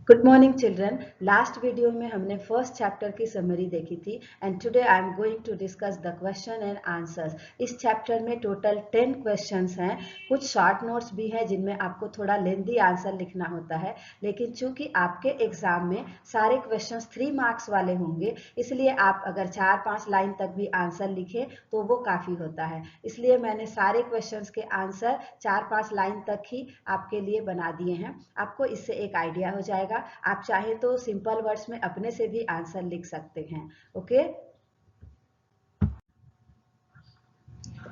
Good morning children. Last video में हमने first chapter की समरी देखी थी and today I am going to discuss the question and answers. इस chapter में टोटल 10 क्वेश्चंस हैं। कुछ शॉर्ट नोट्स भी हैं जिनमें आपको थोड़ा लेंदी आंसर लिखना होता है, लेकिन चूंकि आपके एग्जाम में सारे क्वेश्चंस 3 मार्क्स वाले होंगे, इसलिए आप अगर 4-5 लाइन तक भी आंसर लिखें तो वो काफ़ी होता है। इसलिए मैंने सारे क्वेश्चंस के आंसर 4-5 लाइन तक ही आपके लिए बना दिए हैं। आपको इससे एक आइडिया हो जाएगा। आप चाहे तो सिंपल वर्ड्स में अपने से भी आंसर लिख सकते हैं। Okay,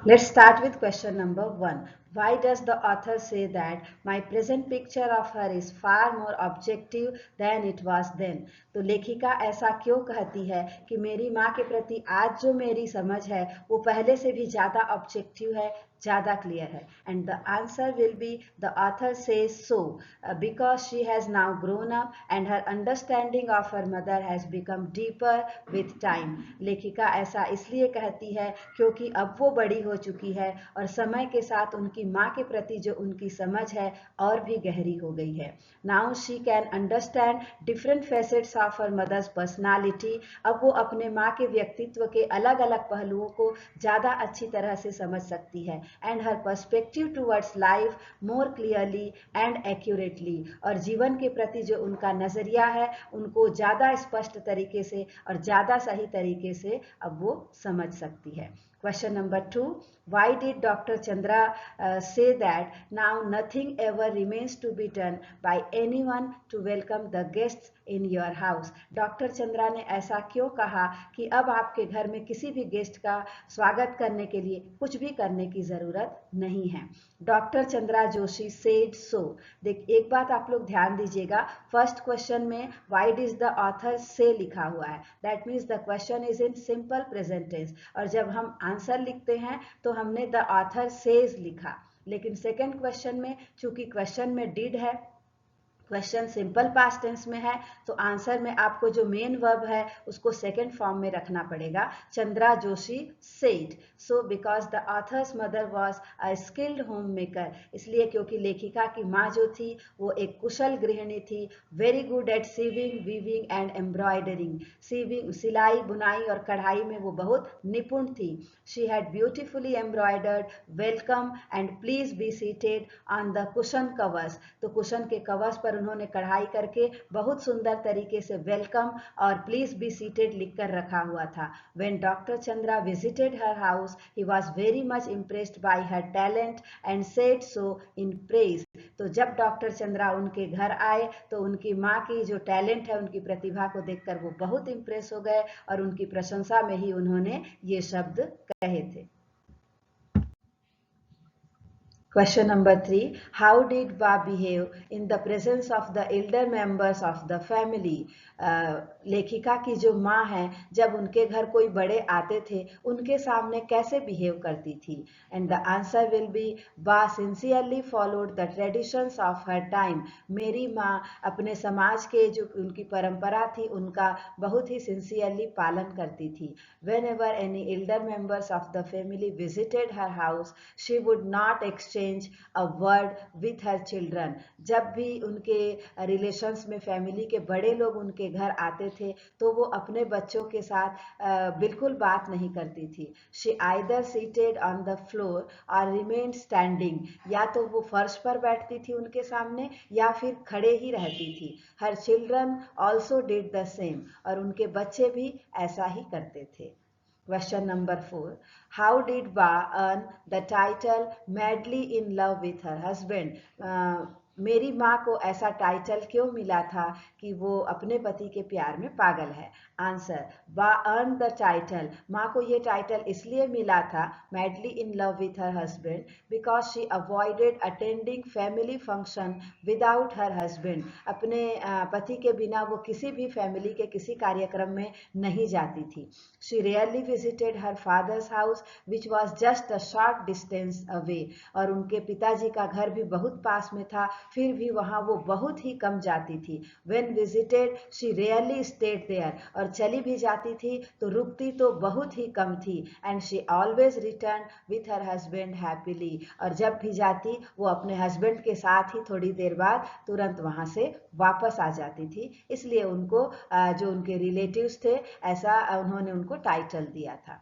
let's start with question number 1. Why does the author say that my present picture of her is far more objective than it was then? तो लेखिका ऐसा क्यों कहती है कि मेरी माँ के प्रति आज जो मेरी समझ है वो पहले से भी ज़्यादा ऑब्जेक्टिव है, ज़्यादा क्लियर है। And the answer will be the author says so because she has now grown up and her understanding of her mother has become deeper with time. लेखिका ऐसा इसलिए कहती है क्योंकि अब वो बड़ी हो चुकी है और समय के साथ उनकी माँ के प्रति जो उनकी समझ है और भी गहरी हो गई है। Now she can understand different facets of her mother's personality. अब वो अपने माँ के व्यक्तित्व के अलग अलग पहलुओं को ज़्यादा अच्छी तरह से समझ सकती है and her perspective towards life more clearly and accurately. और जीवन के प्रति जो उनका नज़रिया है उनको ज़्यादा स्पष्ट तरीके से और ज़्यादा सही तरीके से अब वो समझ सकती है। Question number 2. Why did Dr. Chandra say that now nothing ever remains to be done by anyone to welcome the guests in your house? Doctor Chandra ने ऐसा क्यों कहा कि अब आपके घर में किसी भी गेस्ट का स्वागत करने के लिए कुछ भी करने की ज़रूरत नहीं है। Doctor Chandra Joshi said so. देख, एक बात आप लोग ध्यान दीजिएगा, फर्स्ट क्वेश्चन में वाई डिज द ऑथर से लिखा हुआ है, that means the question is in simple present tense, और जब हम आंसर लिखते हैं तो हमने द ऑथर सेज लिखा। लेकिन सेकंड क्वेश्चन में चूंकि क्वेश्चन में डिड है, क्वेश्चन सिंपल पास्ट टेंस में है, तो आंसर में आपको जो मेन वर्ब है उसको सेकंड फॉर्म में रखना पड़ेगा। Chandra Joshi said so because the author's mother was a skilled home maker. इसलिए क्योंकि लेखिका की माँ जो थी वो एक कुशल गृहिणी थी, very good at sewing weaving and embroidering. Sewing, सिलाई बुनाई और कढ़ाई में वो बहुत निपुण थी। She had beautifully embroidered welcome and please be seated on the cushion covers. तो कुशन के कवर्स पर उन्होंने कढ़ाई करके बहुत सुंदर तरीके से वेलकम और प्लीज बी सीटेड लिखकर रखा हुआ था। When doctor Chandra visited her house he was very much impressed by her talent and said so in praise. तो जब डॉक्टर चंद्रा उनके घर आए तो उनकी माँ की जो टैलेंट है, उनकी प्रतिभा को देखकर वो बहुत इम्प्रेस हो गए और उनकी प्रशंसा में ही उन्होंने ये शब्द कहे थे। Question number 3. How did Ba behave in the presence of the elder members of the family? लेखिका की जो माँ है, जब उनके घर कोई बड़े आते थे उनके सामने कैसे बिहेव करती थी? And the answer will be Ba sincerely followed the traditions of her time. मेरी माँ अपने समाज के जो उनकी परंपरा थी उनका बहुत ही सिंसियरली पालन करती थी। When ever any Elder members of the family visited her house she would not exchange a word with her children. जब भी उनके रिलेशंस में फैमिली के बड़े लोग उनके घर आते थे तो वो अपने बच्चों के साथ बिल्कुल बात नहीं करती थी। She either seated on the floor और रिमेन्ड स्टैंडिंग। या तो वो फर्श पर बैठती थी उनके सामने या फिर खड़े ही रहती थी। Her children also did the same. और उनके बच्चे भी ऐसा ही करते थे। Question number 4. How did Ba earn the title madly in love with her husband? मेरी माँ को ऐसा टाइटल क्यों मिला था कि वो अपने पति के प्यार में पागल है? आंसर, बा अर्न द टाइटल। माँ को ये टाइटल इसलिए मिला था madly in love with her husband because she avoided attending family function without her husband. अपने पति के बिना वो किसी भी फैमिली के किसी कार्यक्रम में नहीं जाती थी। She rarely visited her father's house which was just a short distance away. और उनके पिताजी का घर भी बहुत पास में था, फिर भी वहाँ वो बहुत ही कम जाती थी। When visited, she rarely stayed there, और चली भी जाती थी तो रुकती तो बहुत ही कम थी। And she always returned with her husband happily, और जब भी जाती वो अपने हस्बैंड के साथ ही थोड़ी देर बाद तुरंत वहाँ से वापस आ जाती थी। इसलिए उनको जो उनके रिलेटिव्स थे ऐसा उन्होंने उनको टाइटल दिया था।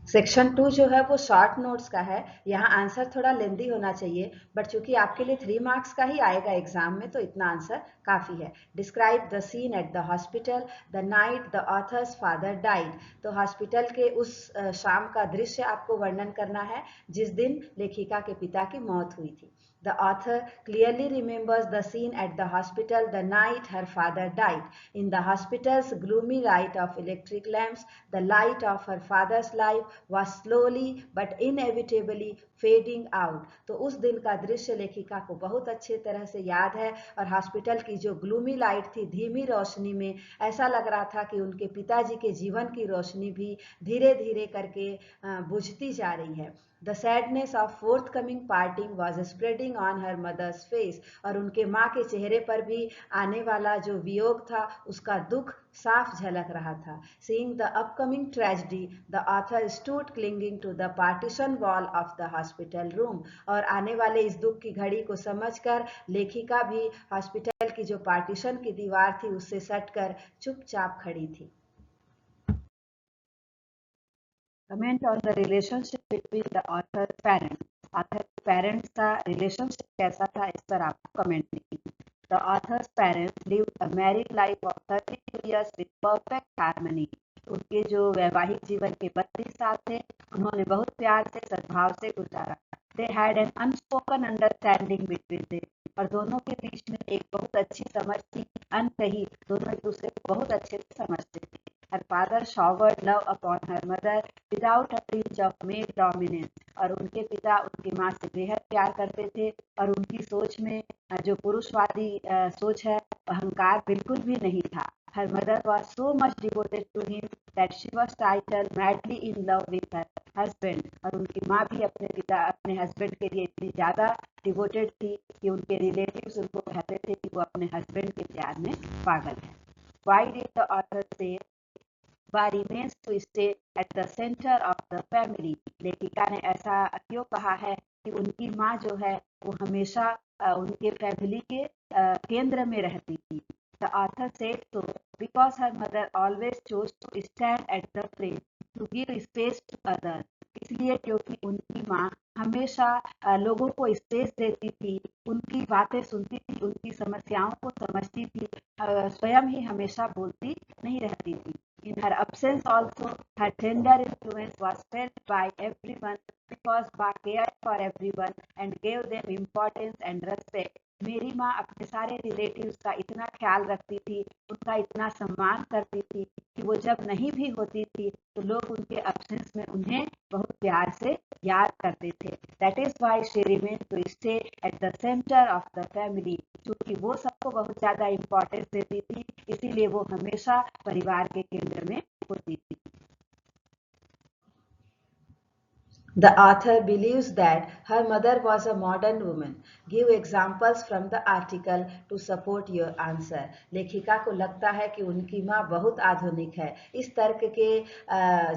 सेक्शन 2 जो है वो शॉर्ट नोट्स का है। यहाँ आंसर थोड़ा लेंदी होना चाहिए, बट चूंकि आपके लिए 3 मार्क्स का ही आएगा एग्जाम में तो इतना आंसर काफ़ी है। Describe the scene at the hospital the night the author's father died. तो हॉस्पिटल के उस शाम का दृश्य आपको वर्णन करना है जिस दिन लेखिका के पिता की मौत हुई थी। The author clearly remembers the scene at the hospital the night her father died. In the hospital's gloomy light of electric lamps, the light of her father's life was slowly but inevitably fading out. तो उस दिन का दृश्य लेखिका को बहुत अच्छे तरह से याद है, और हॉस्पिटल की जो ग्लूमी लाइट थी, धीमी रोशनी में ऐसा लग रहा था कि उनके पिताजी के जीवन की रोशनी भी धीरे धीरे करके बुझती जा रही है। The sadness of forthcoming parting was spreading on her mother's face, और उनके माँ के चेहरे पर भी आने वाला जो वियोग था उसका दुख साफ झलक रहा था। Seeing the upcoming tragedy, the author stood clinging to the partition wall of the hospital room, और आने वाले इस दुख की घड़ी को समझकर लेखिका भी हॉस्पिटल की जो पार्टीशन की दीवार थी उससे सटकर चुपचाप खड़ी थी। Comment on the relationship between the author's parents. Author parents का relationship कैसा था इस पर आपको comment लिखिए। The author's parents lived a married life of 32 years with perfect harmony. उनके जो वैवाहिक जीवन के 32 साल थे उन्होंने बहुत प्यार से सद्भाव से गुजारा। They had an unspoken understanding between them. और दोनों के बीच में एक बहुत अच्छी समझ थी, अनकही, दोनों एक दूसरे को बहुत अच्छे से समझते थे। Her father showered love upon her mother without a tinge of male dominance. और उनके पिता उनकी माँ से बेहद प्यार करते थे, और उनकी सोच में जो पुरुषवादी सोच है अहंकार बिल्कुल भी नहीं था। Her mother was so much devoted to him that she was titled madly in love with her husband. और उनकी माँ भी अपने हस्बैंड के लिए इतनी ज़्यादा डिवोटेड थी कि उनके रिलेटिव्स उनको कहते थे कि वो अपने हस्बैंड के प्यार में पागल है। Why did the author say Bar remains to stay at the center of the family? लेखिका ने ऐसा क्यों कहा है कि उनकी माँ जो है वो हमेशा उनके फैमिली के केंद्र में रहती थी। The author said so because her mother always chose to stand at the frame to give space to others. इसलिए क्योंकि उनकी माँ हमेशा लोगों को स्पेस देती थी, उनकी बातें सुनती थी, उनकी समस्याओं को समझती थी, स्वयं ही हमेशा बोलती नहीं रहती थी। In her absence also, her tender influence was felt by everyone because Ba cared for everyone and gave them importance and respect. मेरी माँ अपने सारे रिलेटिव्स का इतना ख्याल रखती थी, उनका इतना सम्मान करती थी कि वो जब नहीं भी होती थी तो लोग उनके एब्सेंस में उन्हें बहुत प्यार से याद करते थे। That is why she remained to stay at the center of the family. क्योंकि वो सबको बहुत ज़्यादा इम्पोर्टेंस देती थी, इसीलिए वो हमेशा परिवार के केंद्र में होती थी। The author believes that her mother was a modern woman. Give examples from the article to support your answer. लेखिका को लगता है कि उनकी माँ बहुत आधुनिक है। इस तर्क के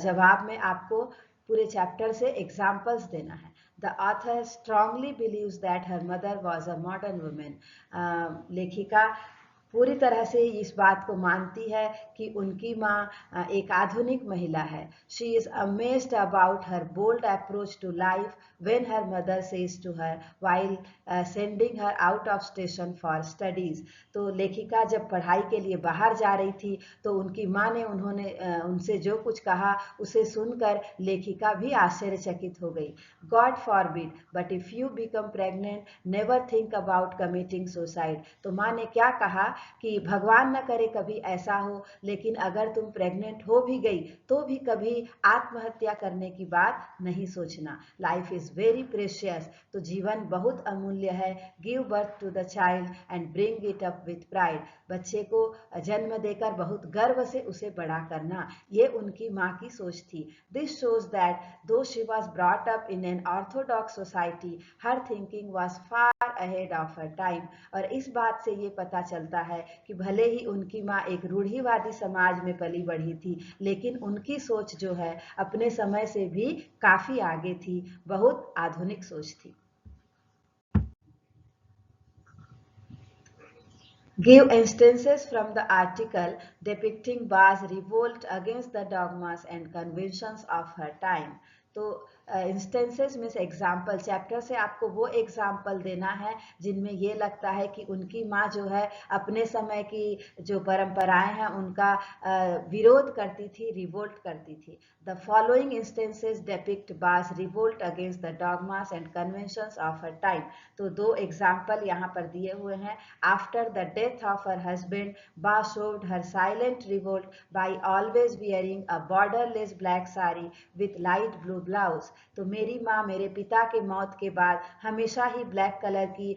जवाब में आपको पूरे चैप्टर से एग्जाम्पल्स देना है। The author strongly believes that her mother was a modern woman. लेखिका पूरी तरह से इस बात को मानती है कि उनकी माँ एक आधुनिक महिला है। She is amazed about her bold approach to life when her mother says to her while sending her out of station for studies. तो लेखिका जब पढ़ाई के लिए बाहर जा रही थी तो उनकी माँ ने उनसे जो कुछ कहा उसे सुनकर लेखिका भी आश्चर्यचकित हो गई। God forbid, but if you become pregnant, never think about committing suicide. तो माँ ने क्या कहा कि भगवान न करे कभी ऐसा हो, लेकिन अगर तुम प्रेग्नेंट हो भी गई तो भी कभी आत्महत्या करने की बात नहीं सोचना। लाइफ इज वेरी प्रेशियस, तो जीवन बहुत अमूल्य है। Give birth to the child and bring it up with pride. बच्चे को जन्म देकर बहुत गर्व से उसे बड़ा करना, ये उनकी माँ की सोच थी। दिस शोज दैट दो she was brought up in an Orthodox society, her thinking was far ahead of her time. और इस बात से ये पता चलता है कि भले ही उनकी माँ एक रूढ़िवादी समाज में पली बढ़ी थी, लेकिन उनकी सोच जो है अपने समय से भी काफी आगे थी, बहुत आधुनिक सोच थी। Give instances from the article depicting Ba's revolt against the dogmas and conventions of her time. तो इंस्टेंसेस मीन्स एग्जाम्पल, चैप्टर से आपको वो एग्जाम्पल देना है जिनमें ये लगता है कि उनकी माँ जो है अपने समय की जो परंपराएं हैं उनका विरोध करती थी, रिवोल्ट करती थी। द फॉलोइंग इंस्टेंसेस डेपिक्ट बास revolt against the dogmas and conventions of her time. तो दो एग्जाम्पल यहाँ पर दिए हुए हैं। After the death of her husband, बा showed her silent revolt by always wearing a borderless black sari with light blue blouse. तो मेरी माँ मेरे पिता के मौत के बाद हमेशा ही ब्लैक कलर की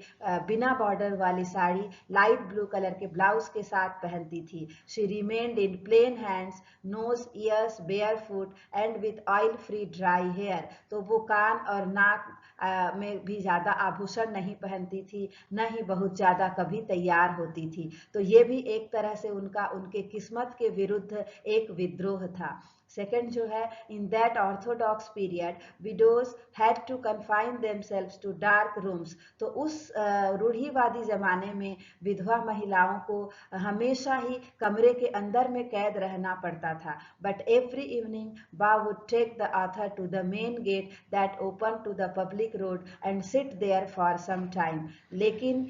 बिना बॉर्डर वाली साड़ी लाइट ब्लू कलर के ब्लाउज के साथ पहनती थी। She remained in plain hands, nose, ears, bare foot and with oil free dry hair. तो वो कान और नाक में भी ज्यादा आभूषण नहीं पहनती थी, न ही बहुत ज्यादा कभी तैयार होती थी। तो ये भी एक तरह से उनका उनके किस्मत के विरुद्ध एक विद्रोह था। सेकेंड जो है, in that orthodox period widows had to confine themselves to dark rooms. तो उस रूढ़िवादी जमाने में विधवा महिलाओं को हमेशा ही कमरे के अंदर में कैद रहना पड़ता था। But every evening Ba would take the author to the main gate that open to the public road and sit there for some time. लेकिन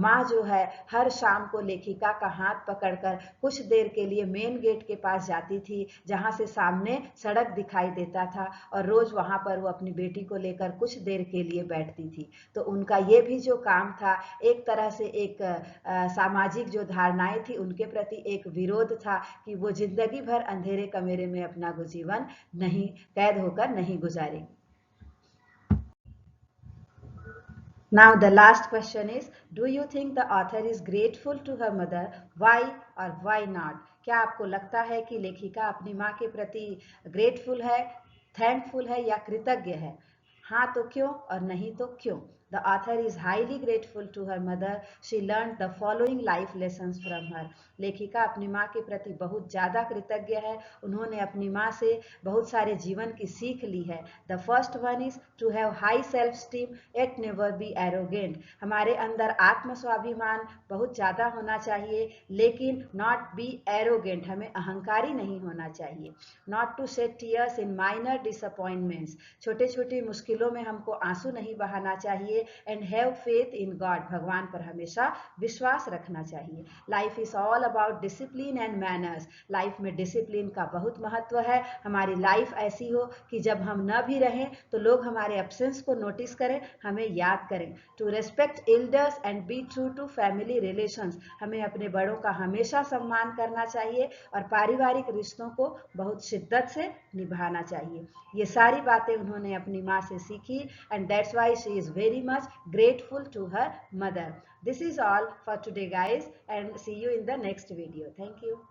माँ जो है हर शाम को लेखिका का हाथ पकड़कर कुछ देर के लिए मेन गेट के पास जाती थी, जहाँ से सामने सड़क दिखाई देता था, और रोज वहां पर वो अपनी बेटी को लेकर कुछ देर के लिए बैठती थी। तो उनका ये भी जो काम था एक तरह से एक सामाजिक जो धारणाएं थी उनके प्रति एक विरोध था कि वो जिंदगी भर अंधेरे कमरे में अपना जीवन नहीं कैद होकर नहीं गुजारेंगी। Now the last question is, do you think the author is grateful to her mother? Why or why not? क्या आपको लगता है कि लेखिका अपनी माँ के प्रति ग्रेटफुल है, थैंकफुल है या कृतज्ञ है? हाँ तो क्यों और नहीं तो क्यों? The author is highly grateful to her mother. She learned the following life lessons from her. लेखिका अपनी माँ के प्रति बहुत ज़्यादा कृतज्ञ है। उन्होंने अपनी माँ से बहुत सारे जीवन की सीख ली है। The first one is to have high self-esteem yet never be arrogant. हमारे अंदर आत्मस्वाभिमान बहुत ज़्यादा होना चाहिए, लेकिन not be arrogant, हमें अहंकारी नहीं होना चाहिए। Not to shed tears in minor disappointments. छोटे छोटी मुश्किलों में हमको आंसू नहीं बहाना चाहिए। And have faith in God, भगवान पर हमेशा विश्वास रखना चाहिए। Life is all about discipline and manners. Life में डिसिप्लिन का बहुत महत्व है। हमारी लाइफ ऐसी हो कि जब हम न भी रहें तो लोग हमारे एब्सेंस को नोटिस करें, हमें याद करें। To respect elders and be true to family relations, हमें अपने बड़ों का हमेशा सम्मान करना चाहिए और पारिवारिक रिश्तों को बहुत शिद्दत से निभाना चाहिए। ये सारी बातें उन्होंने अपनी माँ से सीखी, and that's why she is very much grateful to her mother. This is all for today guys, and see you in the next video. Thank you.